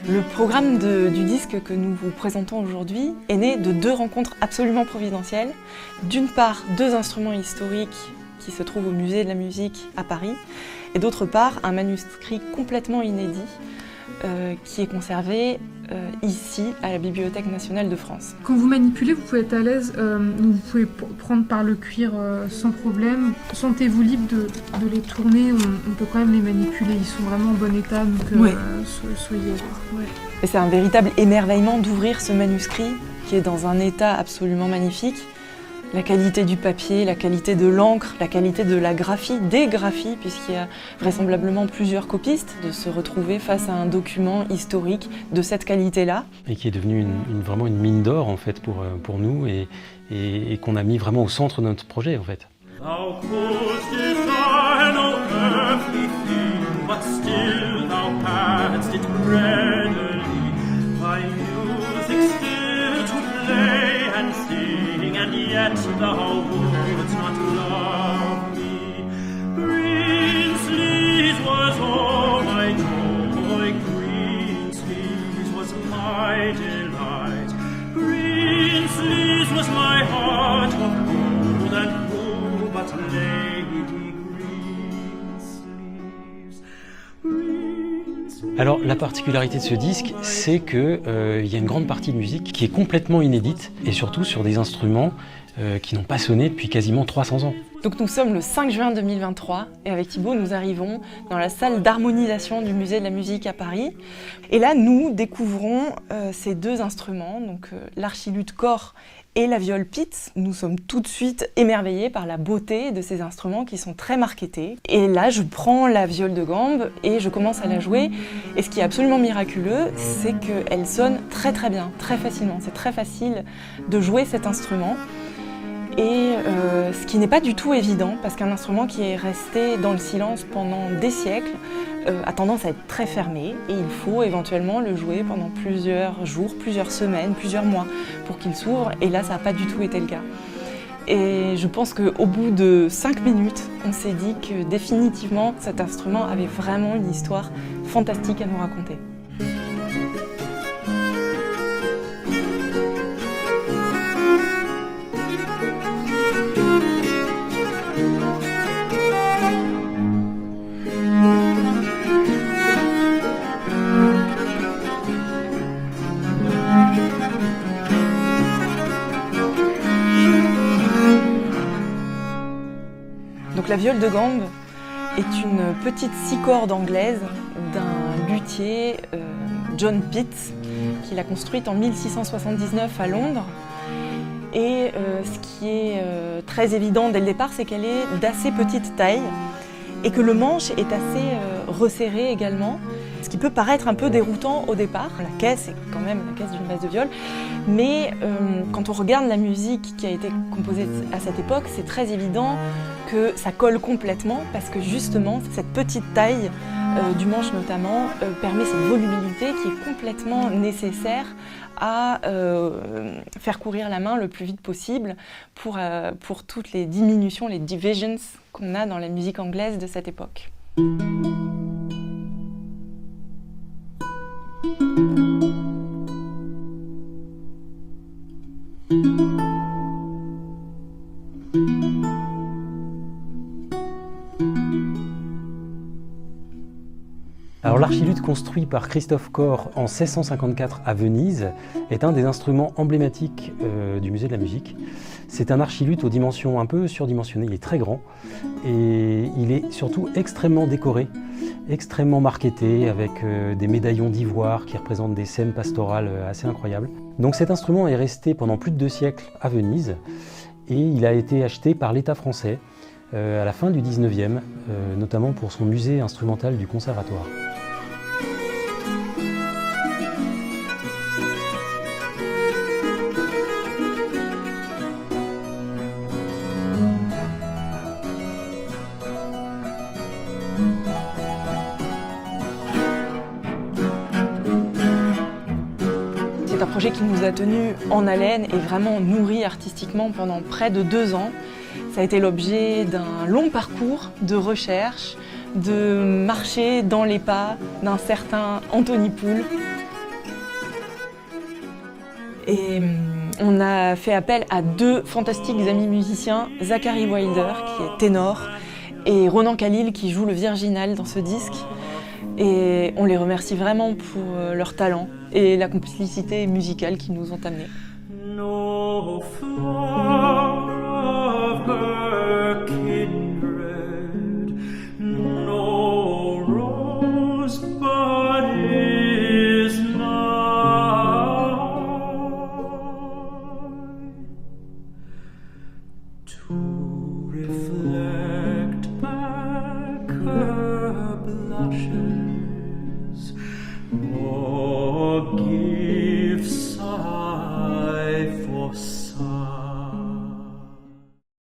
Le programme du disque que nous vous présentons aujourd'hui est né de deux rencontres absolument providentielles. D'une part, deux instruments historiques qui se trouvent au Musée de la musique à Paris, et d'autre part, un manuscrit complètement inédit qui est conservé ici, à la Bibliothèque nationale de France. Quand vous manipulez, vous pouvez être à l'aise, vous pouvez prendre par le cuir sans problème. Sentez-vous libre de les tourner, on peut quand même les manipuler, ils sont vraiment en bon état, donc oui. Soyez... Ouais. Et c'est un véritable émerveillement d'ouvrir ce manuscrit qui est dans un état absolument magnifique. La qualité du papier, la qualité de l'encre, la qualité de la graphie, des graphies, puisqu'il y a vraisemblablement plusieurs copistes, de se retrouver face à un document historique de cette qualité-là. Et qui est devenu vraiment une mine d'or en fait pour nous et qu'on a mis vraiment au centre de notre projet en fait. Yet thou wouldst not love me. Green Sleeves was all my joy, Green Sleeves was my delight, Green Sleeves was my heart of gold, and who but Lady Green Sleeves, Green Sleeves. Alors la particularité de ce disque, c'est qu'il y a une grande partie de musique qui est complètement inédite et surtout sur des instruments qui n'ont pas sonné depuis quasiment 300 ans. Donc nous sommes le 5 juin 2023 et avec Thibaut nous arrivons dans la salle d'harmonisation du Musée de la musique à Paris. Et là nous découvrons ces deux instruments, donc l'archiluth cor et la viole Pitts. Nous sommes tout de suite émerveillés par la beauté de ces instruments qui sont très marketés. Et là je prends la viole de gambe et je commence à la jouer. Et ce qui est absolument miraculeux, c'est qu'elle sonne très très bien, très facilement. C'est très facile de jouer cet instrument. Et ce qui n'est pas du tout évident, parce qu'un instrument qui est resté dans le silence pendant des siècles a tendance à être très fermé, et il faut éventuellement le jouer pendant plusieurs jours, plusieurs semaines, plusieurs mois pour qu'il s'ouvre, et là ça n'a pas du tout été le cas. Et je pense qu'au bout de 5 minutes, on s'est dit que définitivement cet instrument avait vraiment une histoire fantastique à nous raconter. Donc la viole de gambe est une petite 6 cordes anglaise d'un luthier, John Pitts, qui l'a construite en 1679 à Londres. Et ce qui est très évident dès le départ, c'est qu'elle est d'assez petite taille et que le manche est assez resserré également, ce qui peut paraître un peu déroutant au départ. La caisse est quand même la caisse d'une basse de viole, mais quand on regarde la musique qui a été composée à cette époque, c'est très évident que ça colle complètement parce que justement cette petite taille du manche notamment permet cette volubilité qui est complètement nécessaire à faire courir la main le plus vite possible pour toutes les diminutions, les divisions qu'on a dans la musique anglaise de cette époque. Alors l'archiluth construit par Christophe Cor en 1654 à Venise est un des instruments emblématiques du Musée de la musique. C'est un archiluth aux dimensions un peu surdimensionnées, il est très grand et il est surtout extrêmement décoré, extrêmement marqueté avec des médaillons d'ivoire qui représentent des scènes pastorales assez incroyables. Donc cet instrument est resté pendant plus de 2 siècles à Venise et il a été acheté par l'État français à la fin du 19e, notamment pour son musée instrumental du Conservatoire. C'est un projet qui nous a tenus en haleine et vraiment nourris artistiquement pendant près de 2 ans. Ça a été l'objet d'un long parcours de recherche, de marcher dans les pas d'un certain Anthony Poole, Et on a fait appel à 2 fantastiques amis musiciens, Zachary Wilder, qui est ténor, et Ronan Khalil, qui joue le virginal dans ce disque. Et on les remercie vraiment pour leur talent et la complicité musicale qu'ils nous ont amenés. No flower of her kindred, no rosebud is nigh to reflect back her blushes.